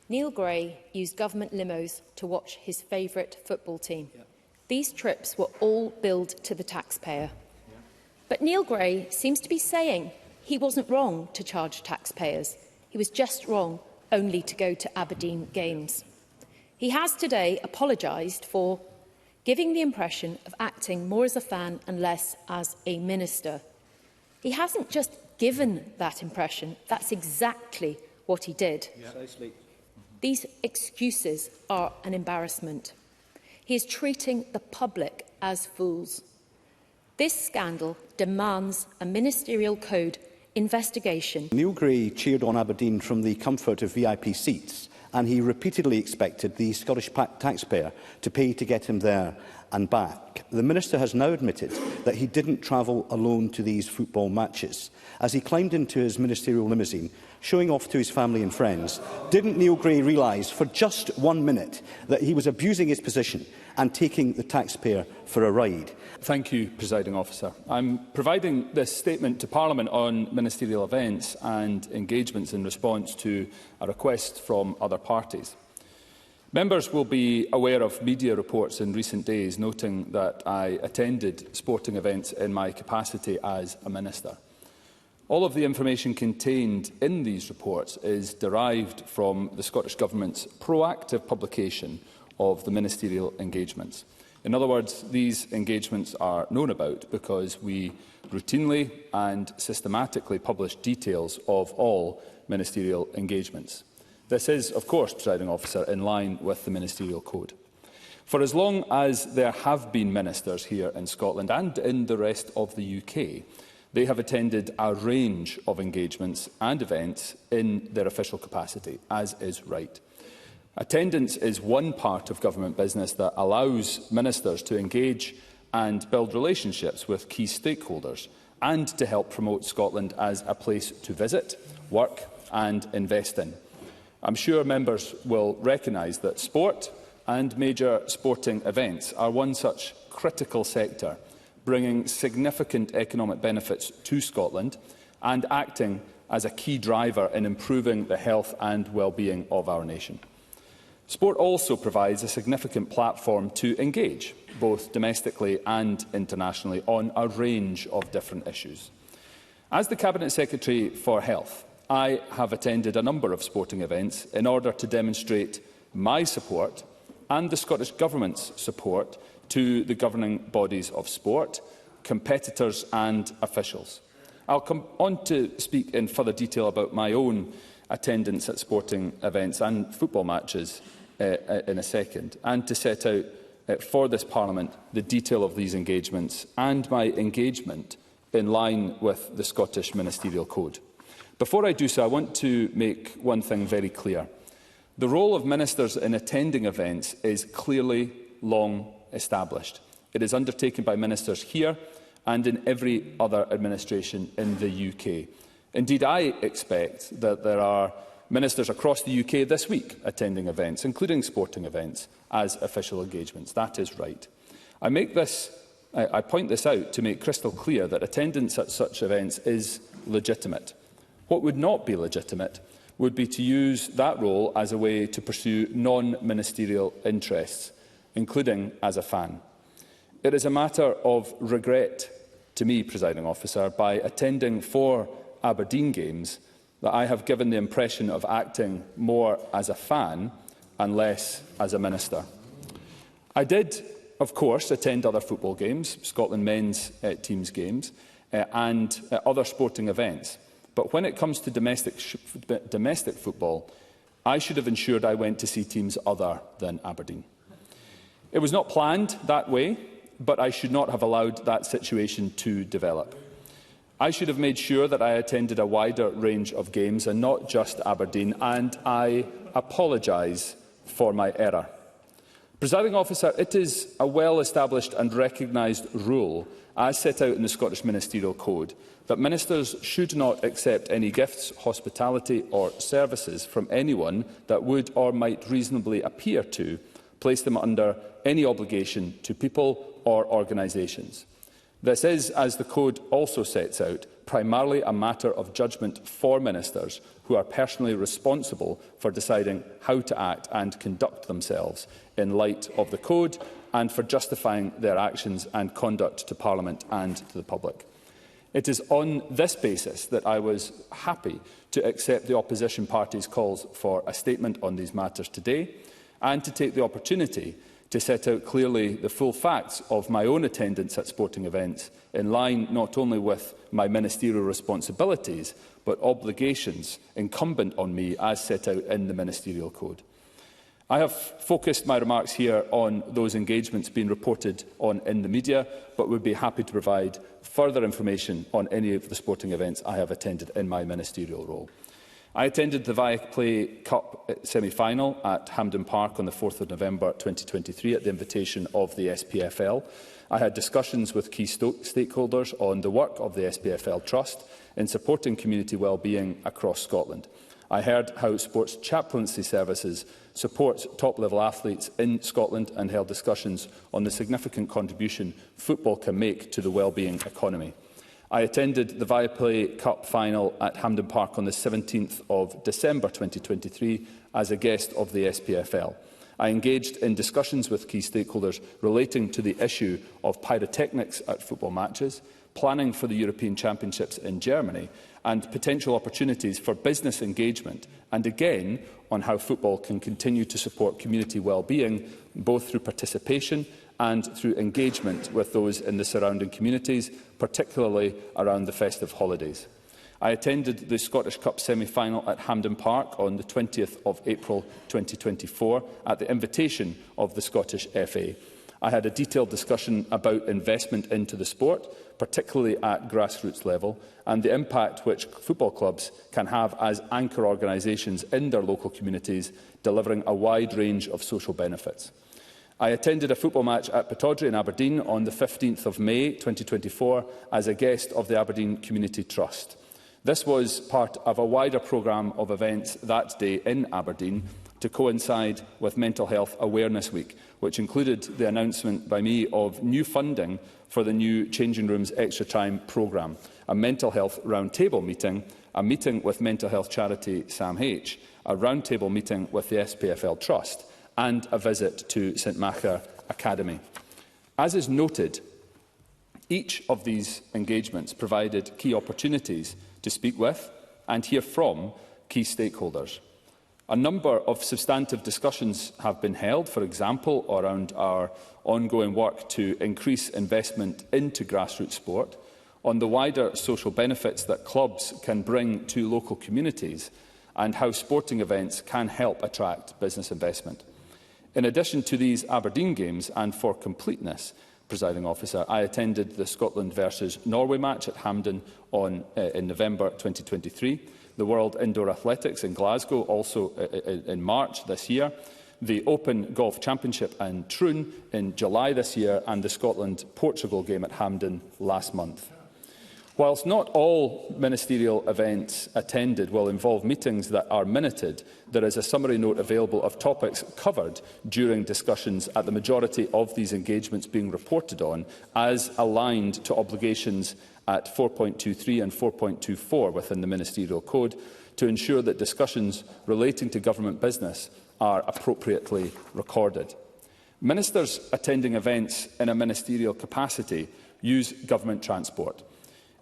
Neil Gray used government limos to watch his favourite football team. These trips were all billed to the taxpayer. But Neil Gray seems to be saying he wasn't wrong to charge taxpayers. He was just wrong only to go to Aberdeen games. He has today apologised for giving the impression of acting more as a fan and less as a minister. He hasn't just given that impression, that's exactly what he did. These excuses are an embarrassment. He is treating the public as fools. This scandal demands a ministerial code investigation. Neil Gray cheered on Aberdeen from the comfort of VIP seats, and he repeatedly expected the Scottish taxpayer to pay to get him there and back. The Minister has now admitted that he didn't travel alone to these football matches. As he climbed into his ministerial limousine, showing off to his family and friends, didn't Neil Gray realise for just 1 minute that he was abusing his position and taking the taxpayer for a ride? Thank you, Presiding Officer. I'm providing this statement to Parliament on ministerial events and engagements in response to a request from other parties. Members will be aware of media reports in recent days noting that I attended sporting events in my capacity as a minister. All of the information contained in these reports is derived from the Scottish Government's proactive publication of the ministerial engagements. In other words, these engagements are known about because we routinely and systematically publish details of all ministerial engagements. This is, of course, Presiding Officer, in line with the Ministerial Code. For as long as there have been ministers here in Scotland and in the rest of the UK, they have attended a range of engagements and events in their official capacity, as is right. Attendance is one part of government business that allows ministers to engage and build relationships with key stakeholders and to help promote Scotland as a place to visit, work and invest in. I'm sure members will recognise that sport and major sporting events are one such critical sector, bringing significant economic benefits to Scotland and acting as a key driver in improving the health and well-being of our nation. Sport also provides a significant platform to engage, both domestically and internationally, on a range of different issues. As the Cabinet Secretary for Health, I have attended a number of sporting events in order to demonstrate my support and the Scottish Government's support to the governing bodies of sport, competitors and officials. I'll come on to speak in further detail about my own attendance at sporting events and football matches in a second, and to set out for this Parliament the detail of these engagements and my engagement in line with the Scottish Ministerial Code. Before I do so, I want to make one thing very clear. The role of ministers in attending events is clearly long established. It is undertaken by ministers here and in every other administration in the UK. Indeed, I expect that there are ministers across the UK this week attending events, including sporting events, as official engagements. That is right. I point this out to make crystal clear that attendance at such events is legitimate. What would not be legitimate would be to use that role as a way to pursue non-ministerial interests, including as a fan. It is a matter of regret to me, Presiding Officer, by attending 4 Aberdeen games that I have given the impression of acting more as a fan and less as a minister. I did, of course, attend other football games, Scotland men's teams games, and other sporting events. But when it comes to domestic football, I should have ensured I went to see teams other than Aberdeen. It was not planned that way, but I should not have allowed that situation to develop. I should have made sure that I attended a wider range of games and not just Aberdeen, and I apologise for my error. Presiding Officer, it is a well-established and recognised rule, as set out in the Scottish Ministerial Code, that ministers should not accept any gifts, hospitality or services from anyone that would or might reasonably appear to place them under any obligation to people or organisations. This is, as the Code also sets out, primarily a matter of judgment for ministers who are personally responsible for deciding how to act and conduct themselves in light of the Code, and for justifying their actions and conduct to Parliament and to the public. It is on this basis that I was happy to accept the opposition party's calls for a statement on these matters today, and to take the opportunity to set out clearly the full facts of my own attendance at sporting events, in line not only with my ministerial responsibilities, but obligations incumbent on me as set out in the Ministerial Code. I have focused my remarks here on those engagements being reported on in the media, but would be happy to provide further information on any of the sporting events I have attended in my ministerial role. I attended the Viaplay Cup semi-final at Hampden Park on the 4th of November 2023 at the invitation of the SPFL. I had discussions with key stakeholders on the work of the SPFL Trust in supporting community wellbeing across Scotland. I heard how sports chaplaincy services support top-level athletes in Scotland, and held discussions on the significant contribution football can make to the wellbeing economy. I attended the Viaplay Cup final at Hampden Park on the 17th of December 2023 as a guest of the SPFL. I engaged in discussions with key stakeholders relating to the issue of pyrotechnics at football matches, planning for the European Championships in Germany, and potential opportunities for business engagement, and again on how football can continue to support community well-being, both through participation and through engagement with those in the surrounding communities, particularly around the festive holidays. I attended the Scottish Cup semi-final at Hampden Park on the 20th of April 2024 at the invitation of the Scottish FA. I had a detailed discussion about investment into the sport, particularly at grassroots level, and the impact which football clubs can have as anchor organisations in their local communities, delivering a wide range of social benefits. I attended a football match at Pittodrie in Aberdeen on the 15th of May 2024 as a guest of the Aberdeen Community Trust. This was part of a wider programme of events that day in Aberdeen to coincide with Mental Health Awareness Week, which included the announcement by me of new funding for the new Changing Rooms Extra Time programme, a mental health roundtable meeting, a meeting with mental health charity Sam H, a roundtable meeting with the SPFL Trust, and a visit to St Macha Academy. As is noted, each of these engagements provided key opportunities to speak with and hear from key stakeholders. A number of substantive discussions have been held, for example, around our ongoing work to increase investment into grassroots sport, on the wider social benefits that clubs can bring to local communities, and how sporting events can help attract business investment. In addition to these Aberdeen games, and for completeness, Presiding Officer, I attended the Scotland versus Norway match at Hampden in November 2023, the World Indoor Athletics in Glasgow also in March this year, the Open Golf Championship in Troon in July this year, and the Scotland-Portugal game at Hampden last month. Whilst not all ministerial events attended will involve meetings that are minuted, there is a summary note available of topics covered during discussions at the majority of these engagements being reported on, as aligned to obligations at 4.23 and 4.24 within the Ministerial Code, to ensure that discussions relating to government business are appropriately recorded. Ministers attending events in a ministerial capacity use government transport.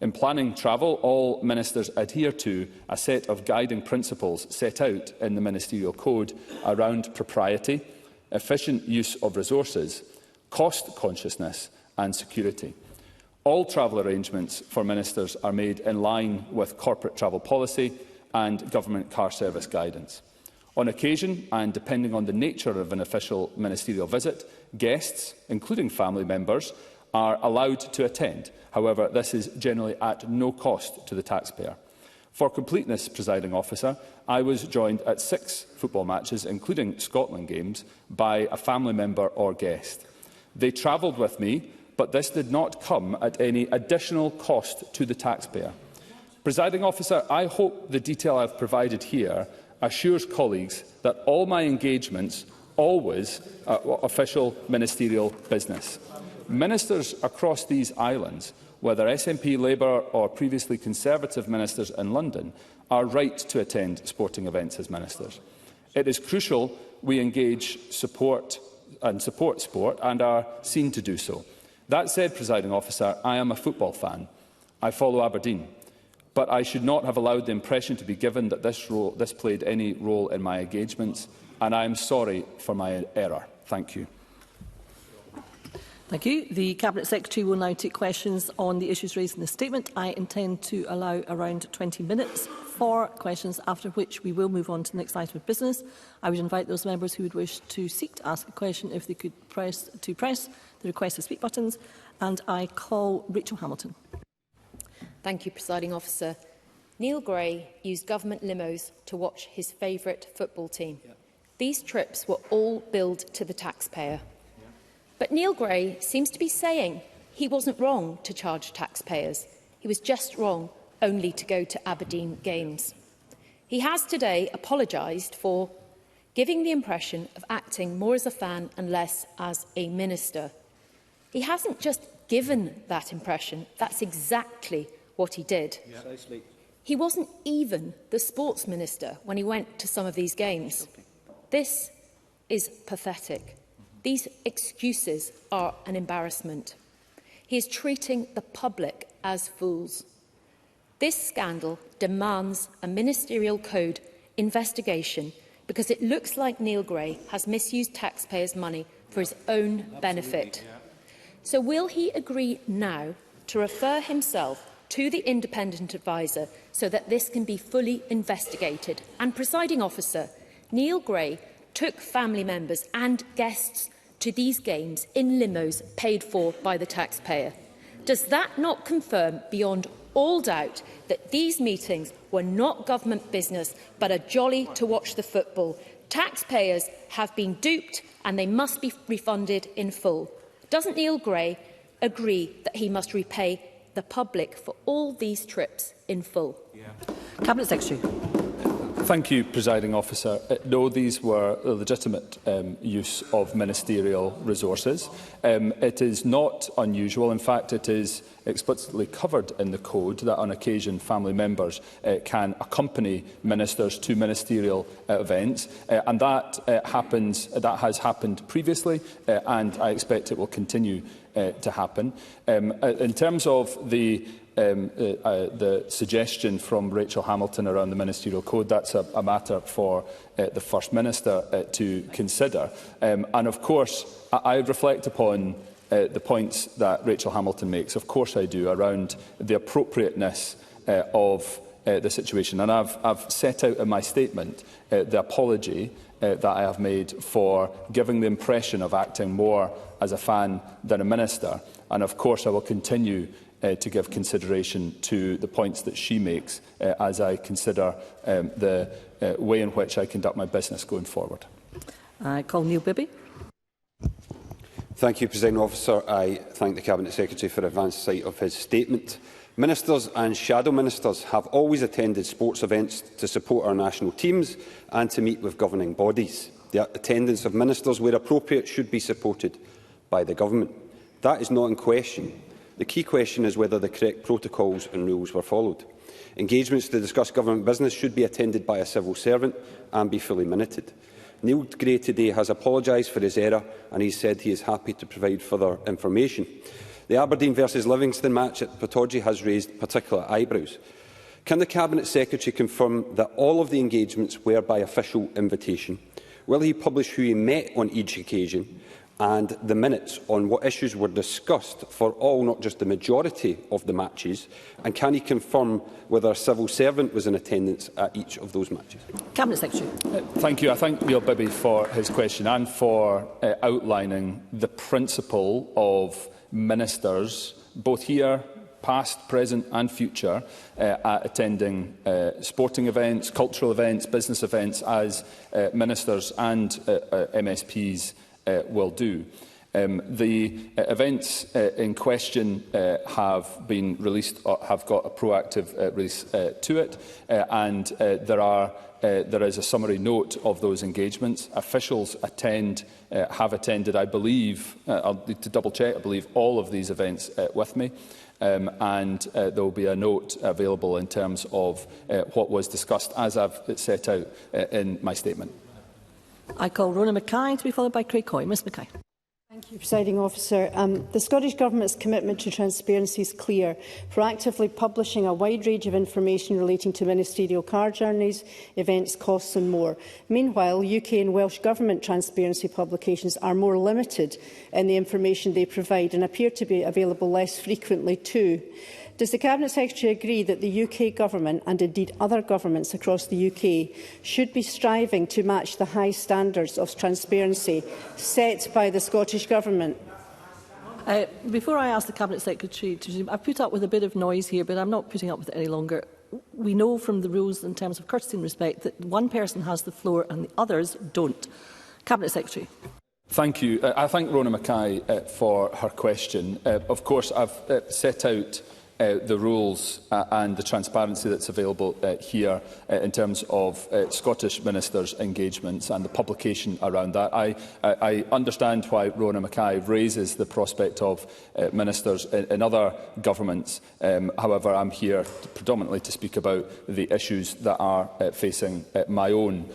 In planning travel, all ministers adhere to a set of guiding principles set out in the Ministerial Code around propriety, efficient use of resources, cost consciousness and security. All travel arrangements for ministers are made in line with corporate travel policy and government car service guidance. On occasion, and depending on the nature of an official ministerial visit, guests, including family members, are allowed to attend. However, this is generally at no cost to the taxpayer. For completeness, Presiding Officer, I was joined at 6 football matches, including Scotland games, by a family member or guest. They travelled with me, but this did not come at any additional cost to the taxpayer. Presiding Officer, I hope the detail I have provided here assures colleagues that all my engagements always are official ministerial business. Ministers across these islands whether SNP Labour or previously Conservative ministers in London are right to attend sporting events as ministers. It is crucial we engage support sport and are seen to do so. That said, Presiding Officer, I am a football fan. I follow Aberdeen. But I should not have allowed the impression to be given that this played any role in my engagements, and I am sorry for my error. Thank you. Thank you. The Cabinet Secretary will now take questions on the issues raised in the statement. I intend to allow around 20 minutes for questions, after which we will move on to the next item of business. I would invite those members who would wish to seek to ask a question if they could press the request to speak buttons, and I call Rachel Hamilton. Thank you, Presiding Officer. Neil Gray used government limos to watch his favourite football team. These trips were all billed to the taxpayer. But Neil Gray seems to be saying he wasn't wrong to charge taxpayers. He was just wrong only to go to Aberdeen games. He has today apologised for giving the impression of acting more as a fan and less as a minister. He hasn't just given that impression, that's exactly what he did. He wasn't even the sports minister when he went to some of these games. This is pathetic. These excuses are an embarrassment. He is treating the public as fools. This scandal demands a ministerial code investigation because it looks like Neil Gray has misused taxpayers' money for his own benefit. So will he agree now to refer himself to the independent adviser so that this can be fully investigated? And, Presiding Officer, Neil Gray took family members and guests to these games in limos paid for by the taxpayer. Does that not confirm beyond all doubt that these meetings were not government business but a jolly to watch the football? Taxpayers have been duped and they must be refunded in full. Doesn't Neil Gray agree that he must repay the public for all these trips in full? Cabinet Secretary. Thank you, Presiding Officer. No, these were a legitimate use of ministerial resources. It is not unusual. In fact, it is explicitly covered in the Code that on occasion family members can accompany ministers to ministerial events, and that has happened previously, and I expect it will continue to happen. In terms of the suggestion from Rachel Hamilton around the ministerial code, that's a matter for the First Minister to consider. And of course, I reflect upon the points that Rachel Hamilton makes. Of course I do, around the appropriateness of the situation. And I've set out in my statement the apology that I have made for giving the impression of acting more as a fan than a minister. And of course I will continue to give consideration to the points that she makes as I consider the way in which I conduct my business going forward. I call Neil Bibby. Thank you, Presiding Officer. I thank the Cabinet Secretary for advance sight of his statement. Ministers and shadow ministers have always attended sports events to support our national teams and to meet with governing bodies. The attendance of ministers, where appropriate, should be supported by the government. That is not in question. The key question is whether the correct protocols and rules were followed. Engagements to discuss government business should be attended by a civil servant and be fully minuted. Neil Gray today has apologised for his error, and he said he is happy to provide further information. The Aberdeen versus Livingston match at Apology has raised particular eyebrows. Can the Cabinet Secretary confirm that all of the engagements were by official invitation? Will he publish who he met on each occasion and the minutes on what issues were discussed for all, not just the majority of the matches? And can he confirm whether a civil servant was in attendance at each of those matches? Cabinet Secretary. Thank you. I thank Neil Bibby for his question and for outlining the principle of ministers, both here, past, present and future, at attending sporting events, cultural events, business events, as ministers and MSPs will do. The events in question have been released, have got a proactive release to it, and there is a summary note of those engagements. Officials have attended, I believe, I'll need to double check, I believe all of these events with me. and there will be a note available in terms of what was discussed, as I've set out in my statement. I call Rona Mackay to be followed by Craig Coy. Ms Mackay. Thank you, Presiding Officer. The Scottish Government's commitment to transparency is clear, proactively publishing a wide range of information relating to ministerial car journeys, events, costs and more. Meanwhile, UK and Welsh Government transparency publications are more limited in the information they provide and appear to be available less frequently too. Does the Cabinet Secretary agree that the UK Government, and indeed other governments across the UK, should be striving to match the high standards of transparency set by the Scottish Government? Before I ask the Cabinet Secretary to resume, I've put up with a bit of noise here, but I'm not putting up with it any longer. We know from the rules in terms of courtesy and respect that one person has the floor and the others don't. Cabinet Secretary. Thank you. I thank Rona Mackay for her question. Of course, I've set out the rules and the transparency that's available here in terms of Scottish ministers' engagements and the publication around that. I understand why Rona Mackay raises the prospect of ministers in other governments. However, I'm here predominantly to speak about the issues that are facing my own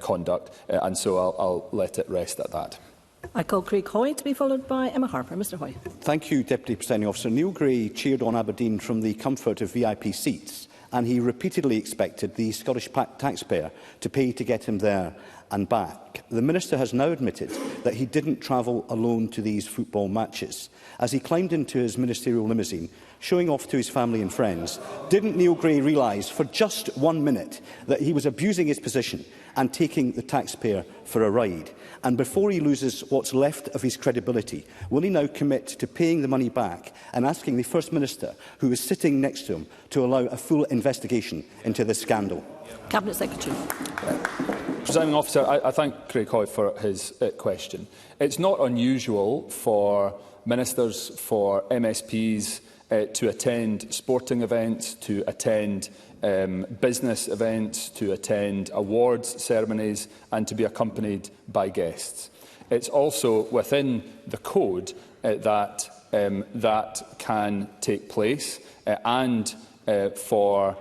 conduct, and so I'll let it rest at that. I call Craig Hoy to be followed by Emma Harper. Mr Hoy. Thank you, Deputy Presiding Officer. Neil Gray cheered on Aberdeen from the comfort of VIP seats, and he repeatedly expected the Scottish taxpayer to pay to get him there and back. The Minister has now admitted that he didn't travel alone to these football matches. As he climbed into his ministerial limousine, showing off to his family and friends, didn't Neil Gray realise for just 1 minute that he was abusing his position and taking the taxpayer for a ride? And before he loses what's left of his credibility, will he now commit to paying the money back and asking the First Minister, who is sitting next to him, to allow a full investigation into this scandal? Cabinet Secretary. Presiding Officer, I thank Craig Hoy for his question. It's not unusual for ministers, for MSPs to attend sporting events, to attend business events, to attend awards ceremonies and to be accompanied by guests. It's also within the code that can take place and for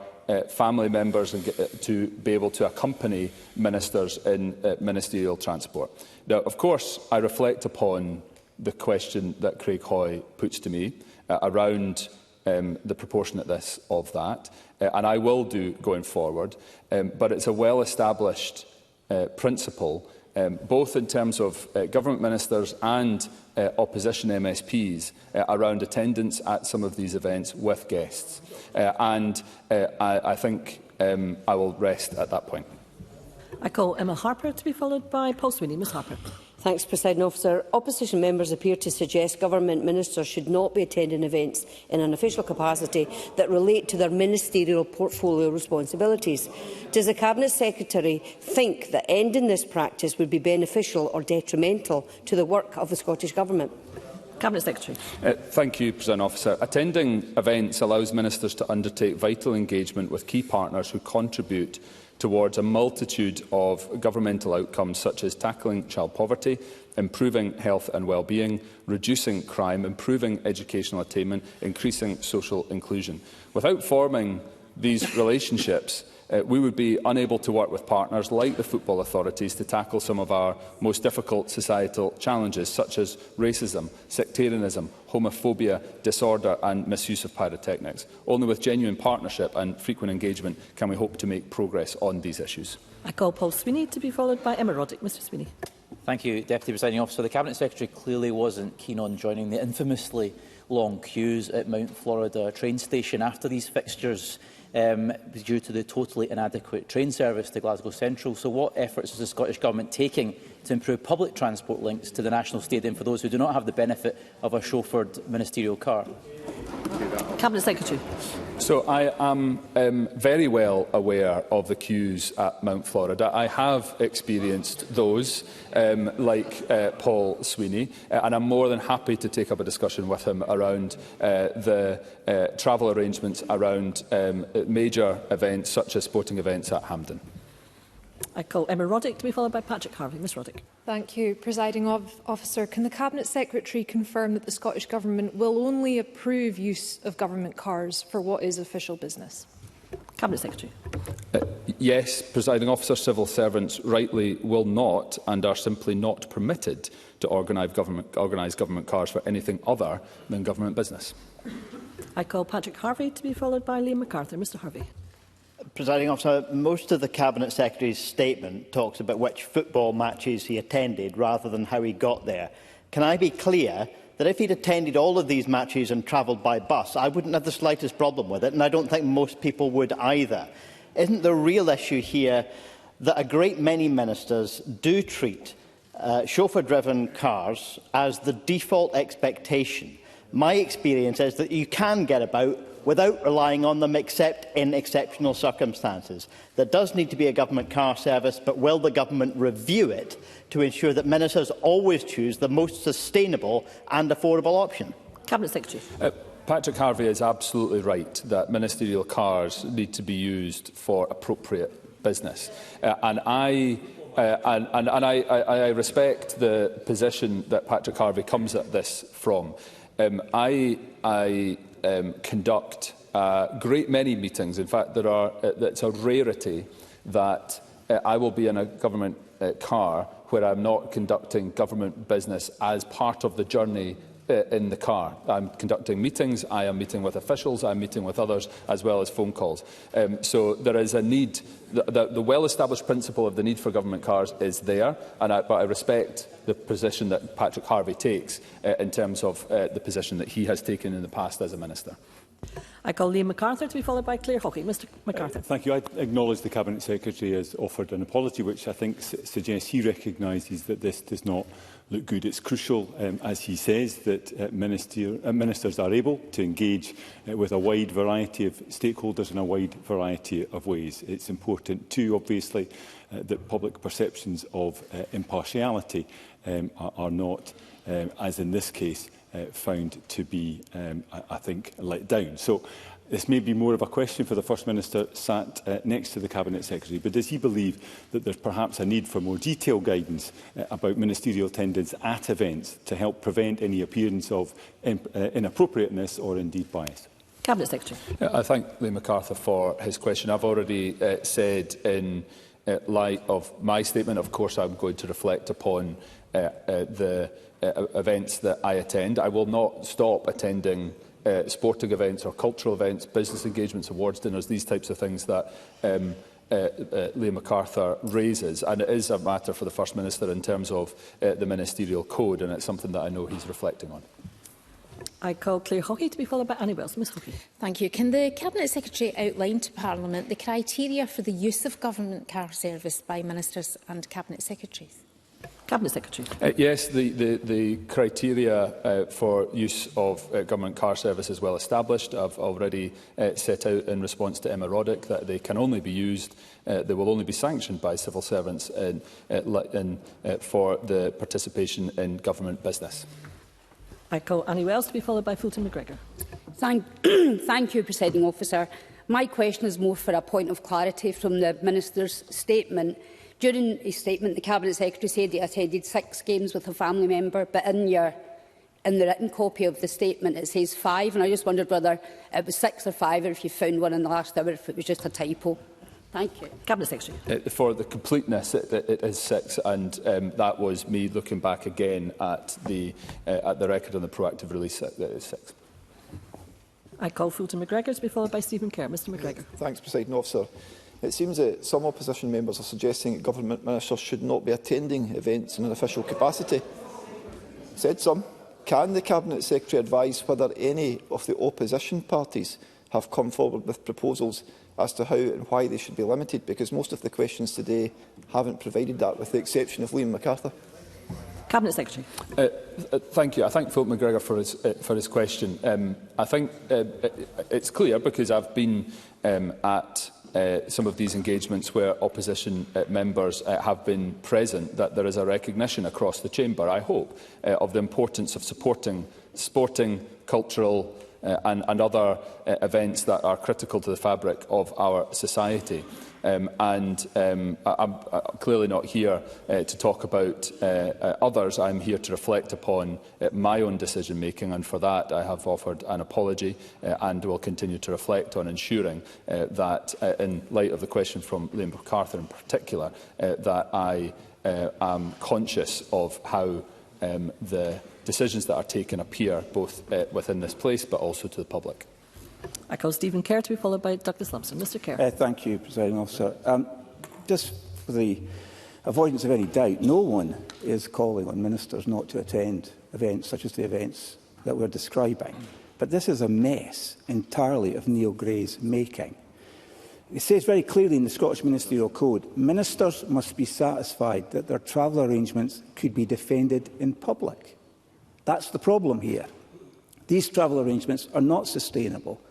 family members to be able to accompany ministers in ministerial transport. Now, of course, I reflect upon the question that Craig Hoy puts to me around the proportionateness of that, and I will do going forward, but it's a well-established principle, both in terms of government ministers and opposition MSPs, around attendance at some of these events with guests. I think I will rest at that point. I call Emma Harper to be followed by Paul Swinney. Ms Harper. Thanks, Presiding Officer. Opposition members appear to suggest government ministers should not be attending events in an official capacity that relate to their ministerial portfolio responsibilities. Does the Cabinet Secretary think that ending this practice would be beneficial or detrimental to the work of the Scottish Government? Cabinet Secretary. Thank you, Presiding Officer. Attending events allows ministers to undertake vital engagement with key partners who contribute towards a multitude of governmental outcomes such as tackling child poverty, improving health and well-being, reducing crime, improving educational attainment, increasing social inclusion. Without forming these relationships, we would be unable to work with partners like the football authorities to tackle some of our most difficult societal challenges, such as racism, sectarianism, homophobia, disorder and misuse of pyrotechnics. Only with genuine partnership and frequent engagement can we hope to make progress on these issues. I call Paul Swinney to be followed by Emma Roddick. Mr Swinney. Thank you, Deputy Presiding Officer. The Cabinet Secretary clearly wasn't keen on joining the infamously long queues at Mount Florida train station after these fixtures due to the totally inadequate train service to Glasgow Central. So what efforts is the Scottish Government taking to improve public transport links to the National Stadium for those who do not have the benefit of a chauffeured ministerial car? Cabinet Secretary. So I am very well aware of the queues at Mount Florida. I have experienced those, like Paul Swinney, and I'm more than happy to take up a discussion with him around the travel arrangements around major events such as sporting events at Hampden. I call Emma Roddick to be followed by Patrick Harvey. Ms Roddick. Thank you, Presiding Officer. Can the Cabinet Secretary confirm that the Scottish Government will only approve use of government cars for what is official business? Cabinet Secretary. Yes, Presiding Officer, civil servants rightly will not and are simply not permitted to organise government cars for anything other than government business. I call Patrick Harvey to be followed by Liam MacArthur. Mr Harvey. Presiding Officer, most of the Cabinet Secretary's statement talks about which football matches he attended rather than how he got there. Can I be clear that if he'd attended all of these matches and travelled by bus, I wouldn't have the slightest problem with it, and I don't think most people would either. Isn't the real issue here that a great many ministers do treat chauffeur-driven cars as the default expectation? My experience is that you can get about without relying on them except in exceptional circumstances. There does need to be a government car service, but will the government review it to ensure that ministers always choose the most sustainable and affordable option? Cabinet Secretary. Patrick Harvey is absolutely right that ministerial cars need to be used for appropriate business. And I respect the position that Patrick Harvey comes at this from. I conduct a great many meetings. In fact, it's a rarity that I will be in a government car where I'm not conducting government business as part of the journey in the car. I'm conducting meetings, I am meeting with officials, I'm meeting with others, as well as phone calls. So there is a need. The well-established principle of the need for government cars is there, but I respect the position that Patrick Harvey takes in terms of the position that he has taken in the past as a minister. I call Liam MacArthur to be followed by Claire Hockey. Mr MacArthur. Thank you. I acknowledge the Cabinet Secretary has offered an apology, which I think suggests he recognises that this does not look good. It's crucial, as he says, that ministers are able to engage with a wide variety of stakeholders in a wide variety of ways. It's important too, obviously, that public perceptions of impartiality are not, as in this case, found to be, I think, let down. So this may be more of a question for the First Minister sat next to the Cabinet Secretary, but does he believe that there's perhaps a need for more detailed guidance about ministerial attendance at events to help prevent any appearance of inappropriateness or indeed bias? Cabinet Secretary. I thank Liam MacArthur for his question. I've already said in light of my statement, of course, I'm going to reflect upon the events that I attend. I will not stop attending sporting events or cultural events, business engagements, awards dinners, these types of things that Liam MacArthur raises. And it is a matter for the First Minister in terms of the ministerial code, and it's something that I know he's reflecting on. I call Claire Hockey to be followed by Annie Wells. Ms Hockey. Thank you. Can the Cabinet Secretary outline to Parliament the criteria for the use of government car service by ministers and Cabinet Secretaries? Cabinet Secretary. Yes, the criteria for use of government car service is well established. I've already set out in response to Emma Roddick that they can only be used, they will only be sanctioned by civil servants for the participation in government business. I call Annie Wells to be followed by Fulton McGregor. Thank you, Presiding Officer. My question is more for a point of clarity from the Minister's statement. During his statement, the Cabinet Secretary said he attended 6 games with a family member, but in the written copy of the statement it says 5, and I just wondered whether it was 6 or 5, or if you found one in the last hour, if it was just a typo. Thank you. Cabinet Secretary. For the completeness, it is 6, and that was me looking back again at the record on the proactive release. It is 6. I call Fulton McGregor to be followed by Stephen Kerr. Mr McGregor. Thanks, Presiding Officer. It seems that some opposition members are suggesting that government ministers should not be attending events in an official capacity. Said some. Can the Cabinet Secretary advise whether any of the opposition parties have come forward with proposals as to how and why they should be limited? Because most of the questions today haven't provided that, with the exception of Liam MacArthur. Cabinet Secretary. Thank you. I thank Philip McGregor for his question. I think it's clear, because I've been at some of these engagements where opposition members have been present, that there is a recognition across the chamber, I hope, of the importance of supporting sporting, cultural and other events that are critical to the fabric of our society. I'm clearly not here to talk about others. I'm here to reflect upon my own decision-making, and for that I have offered an apology and will continue to reflect on ensuring that, in light of the question from Liam MacArthur in particular, that I am conscious of how the decisions that are taken appear both within this place but also to the public. I call Stephen Kerr to be followed by Douglas Lumsden. Mr Kerr. Thank you, Presiding Officer. Just for the avoidance of any doubt, no one is calling on ministers not to attend events such as the events that we're describing. But this is a mess entirely of Neil Gray's making. It says very clearly in the Scottish Ministerial Code, ministers must be satisfied that their travel arrangements could be defended in public. That's the problem here. These travel arrangements are not sustainable.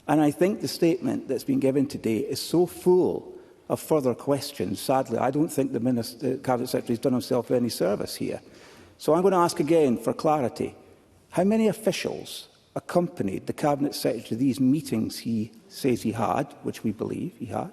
And I think the statement that's been given today is so full of further questions. Sadly, I don't think the Cabinet Secretary has done himself any service here. So I'm going to ask again for clarity. How many officials accompanied the Cabinet Secretary to these meetings he says he had, which we believe he had?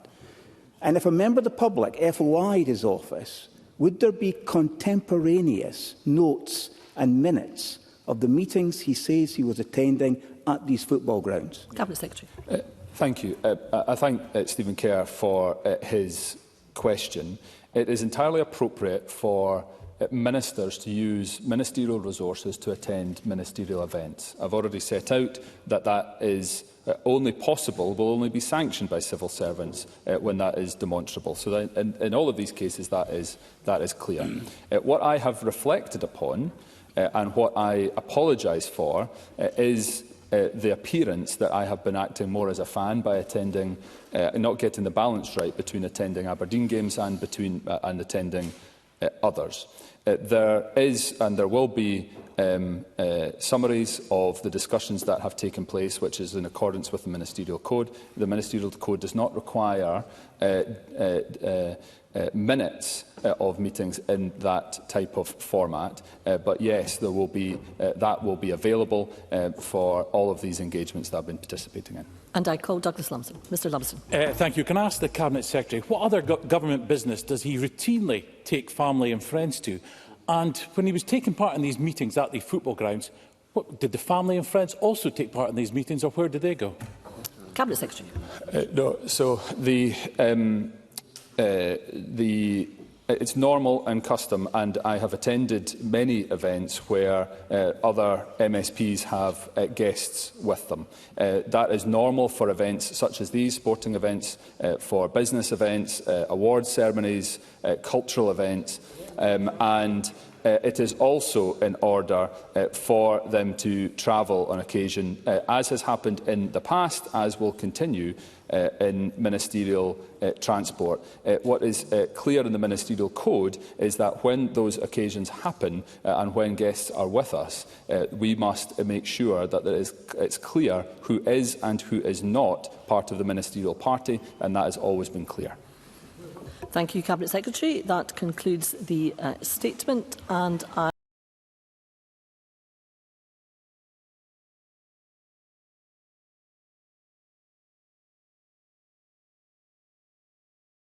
And if a member of the public FOI'd his office, would there be contemporaneous notes and minutes of the meetings he says he was attending at these football grounds? Cabinet Secretary. Thank you. I thank Stephen Kerr for his question. It is entirely appropriate for ministers to use ministerial resources to attend ministerial events. I've already set out that that is only possible, will only be sanctioned by civil servants when that is demonstrable. So that in all of these cases that is clear. What I have reflected upon and what I apologise for is the appearance that I have been acting more as a fan by attending, not getting the balance right between attending Aberdeen games and attending others. There is and there will be summaries of the discussions that have taken place, which is in accordance with the Ministerial Code. The Ministerial Code does not require minutes of meetings in that type of format, but yes, there will be, that will be available for all of these engagements that I've been participating in. And I call Douglas Lumsden. Mr Lumsden. Thank you. Can I ask the Cabinet Secretary, what other government business does he routinely take family and friends to? And when he was taking part in these meetings at the football grounds, did the family and friends also take part in these meetings, or where did they go? Cabinet Secretary. No, so it's normal and custom, and I have attended many events where other MSPs have guests with them. That is normal for events such as these, sporting events, for business events, awards ceremonies, cultural events, and it is also in order for them to travel on occasion, as has happened in the past, as will continue in ministerial transport. What is clear in the Ministerial Code is that when those occasions happen and when guests are with us, we must make sure that it's clear who is and who is not part of the ministerial party, and that has always been clear. Thank you, Cabinet Secretary. That concludes the statement, and